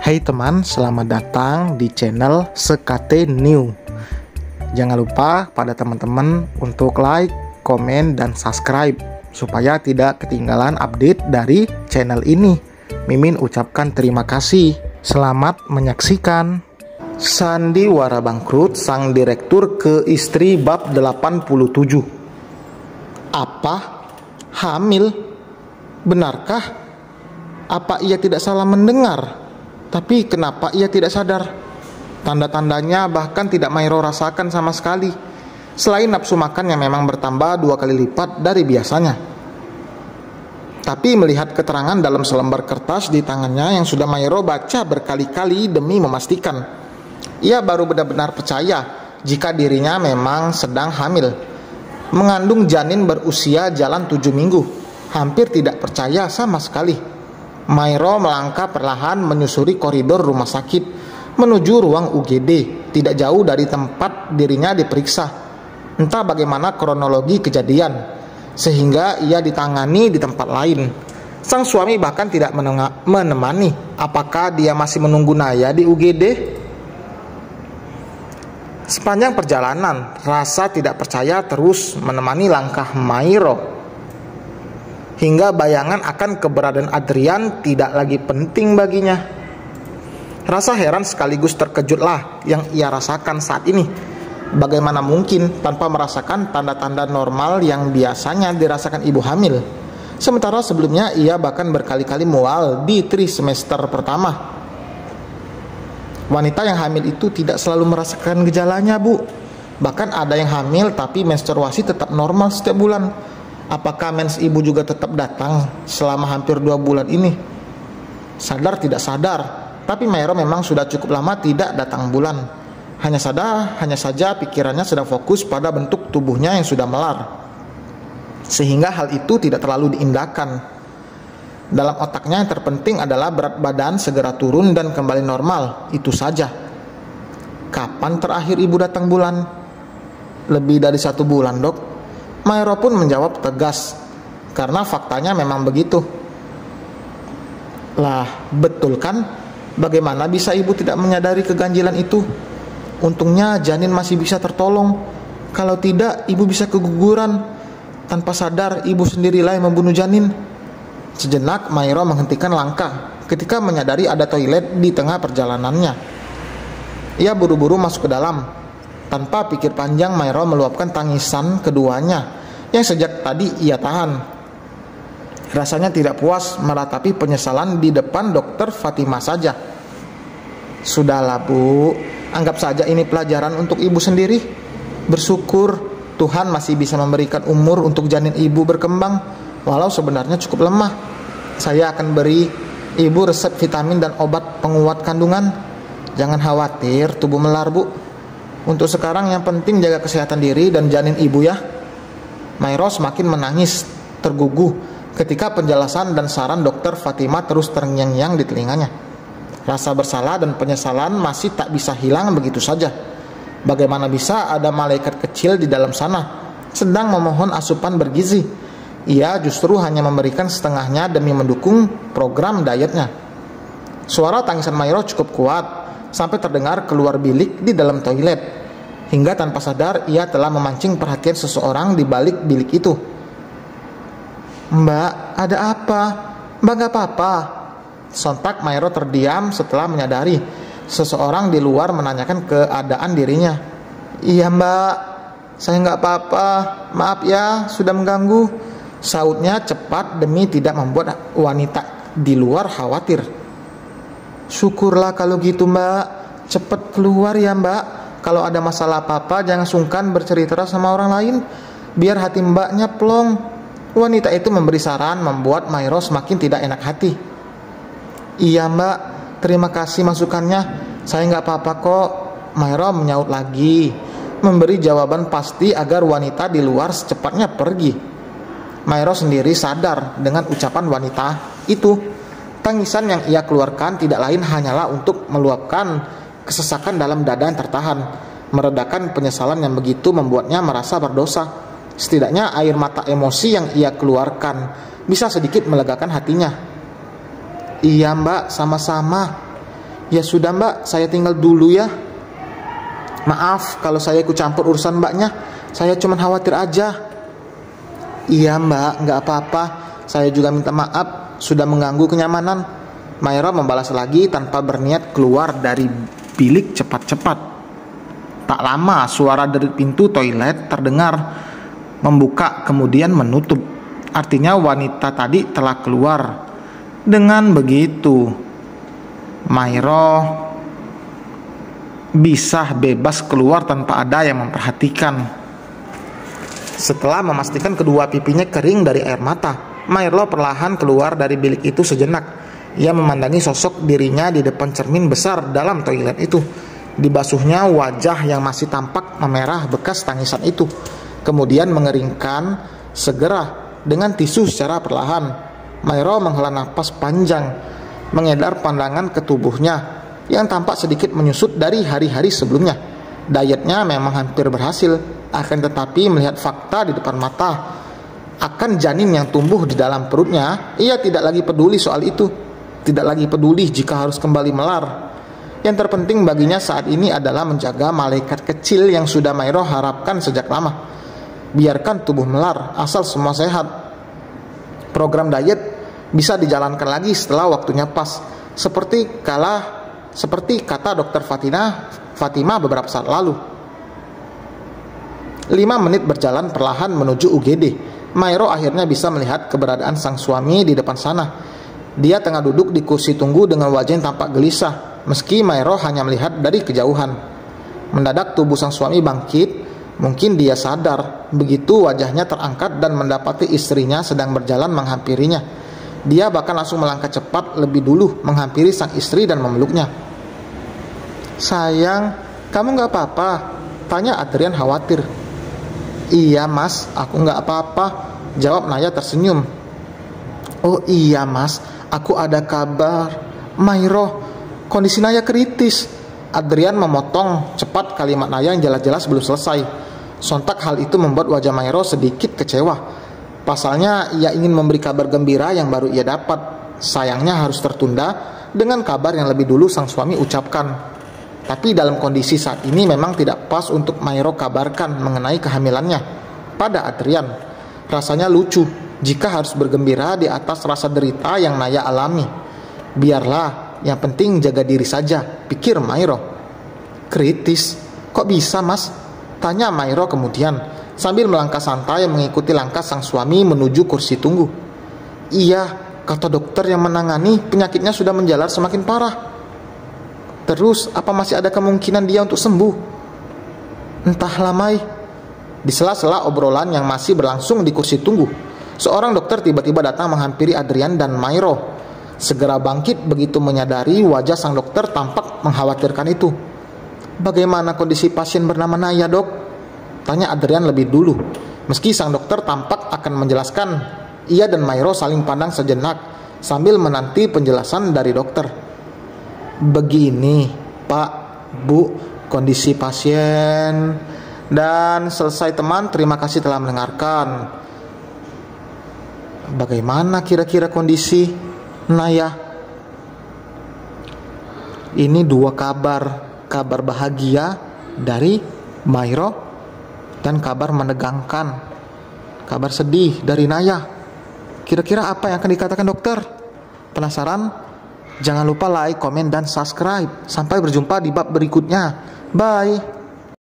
Hai teman, selamat datang di channel Sekate New. Jangan lupa pada teman-teman untuk like, komen, dan subscribe supaya tidak ketinggalan update dari channel ini. Mimin ucapkan terima kasih. Selamat menyaksikan. Sandiwara bangkrut sang direktur ke istri bab 87. Apa? Hamil? Benarkah? Apa ia tidak salah mendengar? Tapi kenapa ia tidak sadar? Tanda-tandanya bahkan tidak Mairo rasakan sama sekali, selain nafsu makan yang memang bertambah 2 kali lipat dari biasanya. Tapi melihat keterangan dalam selembar kertas di tangannya yang sudah Mairo baca berkali-kali demi memastikan, ia baru benar-benar percaya jika dirinya memang sedang hamil. Mengandung janin berusia jalan 7 minggu, hampir tidak percaya sama sekali. Mairo melangkah perlahan menyusuri koridor rumah sakit menuju ruang UGD, tidak jauh dari tempat dirinya diperiksa. Entah bagaimana kronologi kejadian, sehingga ia ditangani di tempat lain. Sang suami bahkan tidak menemani. Apakah dia masih menunggu Naya di UGD? Sepanjang perjalanan, rasa tidak percaya terus menemani langkah Mairo. Hingga bayangan akan keberadaan Adrian tidak lagi penting baginya. Rasa heran sekaligus terkejutlah yang ia rasakan saat ini. Bagaimana mungkin tanpa merasakan tanda-tanda normal yang biasanya dirasakan ibu hamil? Sementara sebelumnya ia bahkan berkali-kali mual di trimester pertama. Wanita yang hamil itu tidak selalu merasakan gejalanya, Bu. Bahkan ada yang hamil tapi menstruasi tetap normal setiap bulan. Apakah mens ibu juga tetap datang selama hampir 2 bulan ini? Sadar tidak sadar, tapi Mairo memang sudah cukup lama tidak datang bulan. Hanya saja pikirannya sedang fokus pada bentuk tubuhnya yang sudah melar, sehingga hal itu tidak terlalu diindahkan. Dalam otaknya yang terpenting adalah berat badan segera turun dan kembali normal, itu saja. Kapan terakhir ibu datang bulan? Lebih dari 1 bulan, Dok. Mairo pun menjawab tegas, karena faktanya memang begitu. Lah, betul kan? Bagaimana bisa ibu tidak menyadari keganjilan itu? Untungnya janin masih bisa tertolong. Kalau tidak, ibu bisa keguguran. Tanpa sadar, ibu sendirilah yang membunuh janin. Sejenak, Mairo menghentikan langkah ketika menyadari ada toilet di tengah perjalanannya. Ia buru-buru masuk ke dalam. Tanpa pikir panjang, Mairo meluapkan tangisan keduanya yang sejak tadi ia tahan. Rasanya tidak puas meratapi penyesalan di depan dokter Fatima saja. Sudahlah, Bu, anggap saja ini pelajaran untuk ibu sendiri. Bersyukur Tuhan masih bisa memberikan umur untuk janin ibu berkembang, walau sebenarnya cukup lemah. Saya akan beri ibu resep vitamin dan obat penguat kandungan. Jangan khawatir tubuh melar, Bu. Untuk sekarang yang penting jaga kesehatan diri dan janin ibu ya. Mairo semakin menangis terguguh ketika penjelasan dan saran dokter Fatima terus terngiang-ngiang di telinganya. Rasa bersalah dan penyesalan masih tak bisa hilang begitu saja. Bagaimana bisa ada malaikat kecil di dalam sana sedang memohon asupan bergizi? Ia justru hanya memberikan setengahnya demi mendukung program dietnya. Suara tangisan Mairo cukup kuat sampai terdengar keluar bilik di dalam toilet, hingga tanpa sadar ia telah memancing perhatian seseorang di balik bilik itu. Mbak, ada apa? Mbak gak apa-apa? Sontak Mairo terdiam setelah menyadari seseorang di luar menanyakan keadaan dirinya. Iya Mbak, saya gak apa-apa, maaf ya sudah mengganggu, sautnya cepat demi tidak membuat wanita di luar khawatir. Syukurlah kalau gitu Mbak, cepet keluar ya Mbak. Kalau ada masalah apa-apa jangan sungkan bercerita sama orang lain, biar hati Mbaknya plong. Wanita itu memberi saran membuat Mairo semakin tidak enak hati. Iya Mbak, terima kasih masukannya, saya nggak apa-apa kok. Mairo menyaut lagi, memberi jawaban pasti agar wanita di luar secepatnya pergi. Mairo sendiri sadar dengan ucapan wanita itu. Tangisan yang ia keluarkan tidak lain hanyalah untuk meluapkan kesesakan dalam dada yang tertahan, meredakan penyesalan yang begitu membuatnya merasa berdosa. Setidaknya air mata emosi yang ia keluarkan bisa sedikit melegakan hatinya. Iya Mbak, sama-sama. Ya sudah mbak, saya tinggal dulu ya. Maaf kalau saya ikut campur urusan mbaknya, saya cuma khawatir aja. Iya mbak, nggak apa-apa, saya juga minta maaf sudah mengganggu kenyamanan. Mairo membalas lagi tanpa berniat keluar dari bilik cepat-cepat. Tak lama suara dari pintu toilet terdengar membuka kemudian menutup. Artinya wanita tadi telah keluar. Dengan begitu Mairo bisa bebas keluar tanpa ada yang memperhatikan. Setelah memastikan kedua pipinya kering dari air mata, Mairo perlahan keluar dari bilik itu sejenak. Ia memandangi sosok dirinya di depan cermin besar dalam toilet itu. Dibasuhnya wajah yang masih tampak memerah bekas tangisan itu. Kemudian mengeringkan segera dengan tisu secara perlahan. Mairo menghela napas panjang, mengedar pandangan ke tubuhnya yang tampak sedikit menyusut dari hari-hari sebelumnya. Dietnya memang hampir berhasil, akan tetapi melihat fakta di depan mata akan janin yang tumbuh di dalam perutnya, ia tidak lagi peduli soal itu. Tidak lagi peduli jika harus kembali melar. Yang terpenting baginya saat ini adalah menjaga malaikat kecil yang sudah Mairo harapkan sejak lama. Biarkan tubuh melar, asal semua sehat. Program diet bisa dijalankan lagi setelah waktunya pas, seperti kata dokter Fatima beberapa saat lalu. 5 menit berjalan perlahan menuju UGD. Mairo akhirnya bisa melihat keberadaan sang suami di depan sana. Dia tengah duduk di kursi tunggu dengan wajah yang tampak gelisah, meski Mairo hanya melihat dari kejauhan. Mendadak tubuh sang suami bangkit. Mungkin dia sadar begitu wajahnya terangkat dan mendapati istrinya sedang berjalan menghampirinya. Dia bahkan langsung melangkah cepat lebih dulu menghampiri sang istri dan memeluknya. "Sayang, kamu gak apa-apa?" tanya Adrian khawatir. "Iya mas, aku gak apa-apa," jawab Naya tersenyum. "Oh iya mas, aku ada kabar. Mairo, kondisi Naya kritis." Adrian memotong cepat kalimat Naya yang jelas-jelas belum selesai. Sontak hal itu membuat wajah Mairo sedikit kecewa. Pasalnya ia ingin memberi kabar gembira yang baru ia dapat. Sayangnya harus tertunda dengan kabar yang lebih dulu sang suami ucapkan. Tapi dalam kondisi saat ini memang tidak pas untuk Mairo kabarkan mengenai kehamilannya pada Adrian. Rasanya lucu jika harus bergembira di atas rasa derita yang Naya alami. Biarlah, yang penting jaga diri saja, pikir Mairo. "Kritis? Kok bisa mas?" tanya Mairo kemudian, sambil melangkah santai mengikuti langkah sang suami menuju kursi tunggu. "Iya, kata dokter yang menangani, penyakitnya sudah menjalar semakin parah." "Terus, apa masih ada kemungkinan dia untuk sembuh?" "Entahlah Mai." Di sela-sela obrolan yang masih berlangsung di kursi tunggu, seorang dokter tiba-tiba datang menghampiri Adrian dan Mairo. Segera bangkit begitu menyadari wajah sang dokter tampak mengkhawatirkan itu. "Bagaimana kondisi pasien bernama Naya dok?" tanya Adrian lebih dulu. Meski sang dokter tampak akan menjelaskan, ia dan Mairo saling pandang sejenak sambil menanti penjelasan dari dokter. "Begini Pak, Bu, kondisi pasien." Dan selesai teman, terima kasih telah mendengarkan. Bagaimana kira-kira kondisi Naya? Ini 2 kabar bahagia dari Mairo dan kabar menegangkan, kabar sedih dari Naya. Kira-kira apa yang akan dikatakan dokter? Penasaran? Jangan lupa like, komen, dan subscribe. Sampai berjumpa di bab berikutnya. Bye.